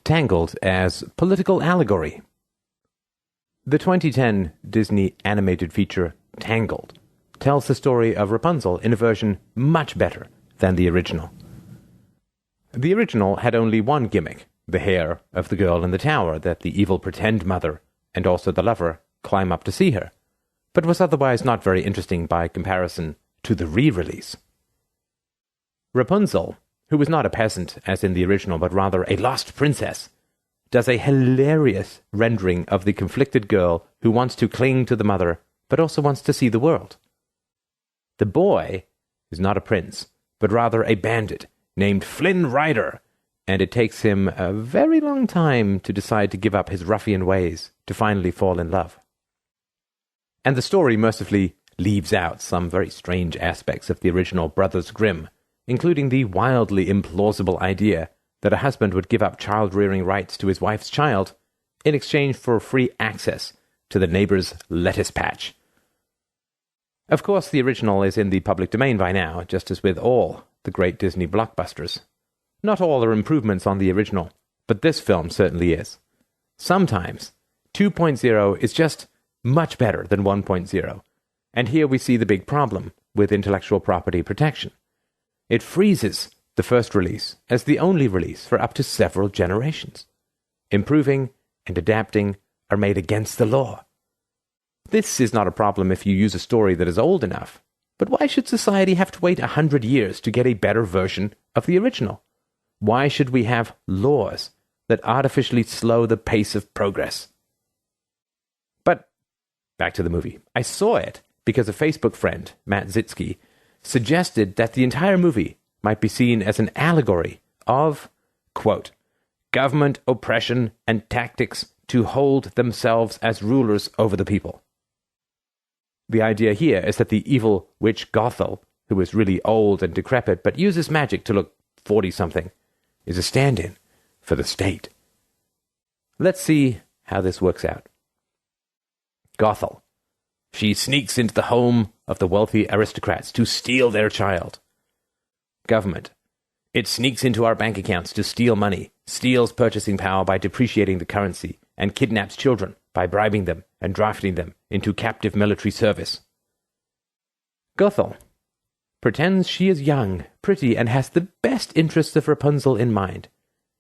Tangled as political allegory. The 2010 Disney animated feature Tangled tells the story of Rapunzel in a version much better than the original. The original had only one gimmick, the hair of the girl in the tower that the evil pretend mother and also the lover climb up to see her, but was otherwise not very interesting by comparison to the re-release. Rapunzel, who was not a peasant as in the original but rather a lost princess, does a hilarious rendering of the conflicted girl who wants to cling to the mother but also wants to see the world. The boy is not a prince, but rather a bandit named Flynn Rider, and it takes him a very long time to decide to give up his ruffian ways to finally fall in love. And the story mercifully leaves out some very strange aspects of the original Brothers Grimm, including the wildly implausible idea that a husband would give up child-rearing rights to his wife's child in exchange for free access to the neighbor's lettuce patch. Of course, the original is in the public domain by now, just as with all the great Disney blockbusters. Not all are improvements on the original, but this film certainly is. Sometimes 2.0 is just much better than 1.0, and here we see the big problem with intellectual property protection. It freezes the first release as the only release for up to several generations. Improving and adapting are made against the law. This is not a problem if you use a story that is old enough, but why should society have to wait 100 years to get a better version of the original? Why should we have laws that artificially slow the pace of progress? But back to the movie. I saw it because a Facebook friend, Matt Zitsky, suggested that the entire movie might be seen as an allegory of, quote, government oppression and tactics to hold themselves as rulers over the people. The idea here is that the evil witch Gothel, who is really old and decrepit but uses magic to look 40-something, is a stand-in for the state. Let's see how this works out. Gothel. She sneaks into the home of the wealthy aristocrats to steal their child. Government. It sneaks into our bank accounts to steal money, steals purchasing power by depreciating the currency, and kidnaps children by bribing them and drafting them into captive military service. Gothel pretends she is young, pretty, and has the best interests of Rapunzel in mind,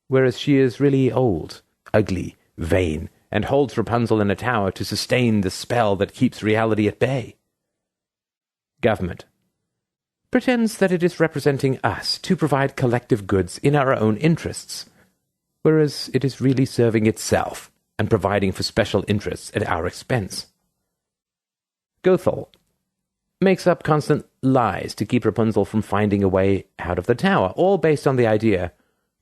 whereas she is really old, ugly, vain, and holds Rapunzel in a tower to sustain the spell that keeps reality at bay. Government pretends that it is representing us to provide collective goods in our own interests, whereas it is really serving itself and providing for special interests at our expense. Gothel makes up constant lies to keep Rapunzel from finding a way out of the tower, all based on the idea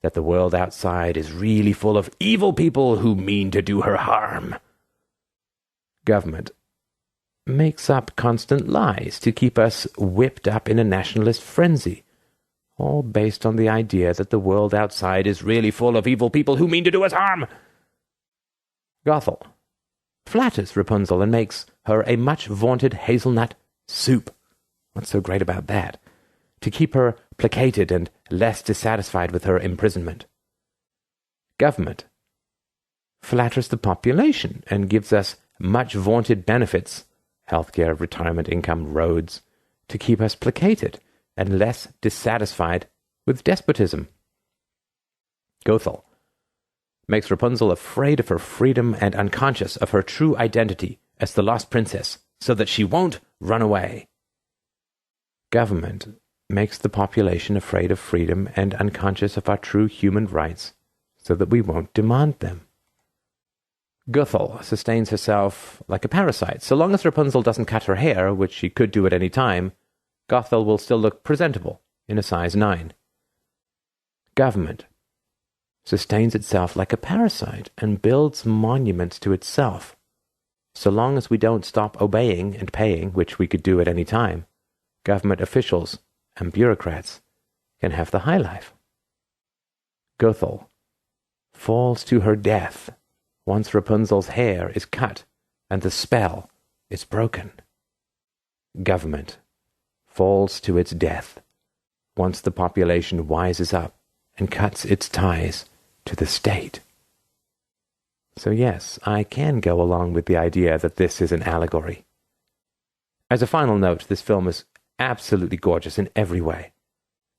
that the world outside is really full of evil people who mean to do her harm. Government makes up constant lies to keep us whipped up in a nationalist frenzy, all based on the idea that the world outside is really full of evil people who mean to do us harm. Gothel flatters Rapunzel and makes her a much-vaunted hazelnut soup. What's so great about that? To keep her placated and less dissatisfied with her imprisonment. Government flatters the population and gives us much-vaunted benefits, healthcare, retirement income, roads, to keep us placated and less dissatisfied with despotism. Gothel makes Rapunzel afraid of her freedom and unconscious of her true identity as the lost princess so that she won't run away. Government makes the population afraid of freedom and unconscious of our true human rights so that we won't demand them. Gothel sustains herself like a parasite. So long as Rapunzel doesn't cut her hair, which she could do at any time, Gothel will still look presentable in a size 9. Government sustains itself like a parasite and builds monuments to itself. So long as we don't stop obeying and paying, which we could do at any time, government officials and bureaucrats can have the high life. Gothel falls to her death once Rapunzel's hair is cut and the spell is broken. Government falls to its death once the population wises up and cuts its ties to the state. So yes, I can go along with the idea that this is an allegory. As a final note, this film is absolutely gorgeous in every way.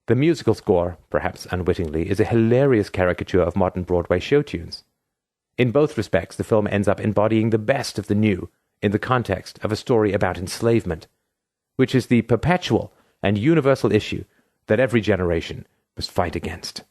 The musical score, perhaps unwittingly, is a hilarious caricature of modern Broadway show tunes. In both respects, the film ends up embodying the best of the new in the context of a story about enslavement, which is the perpetual and universal issue that every generation must fight against.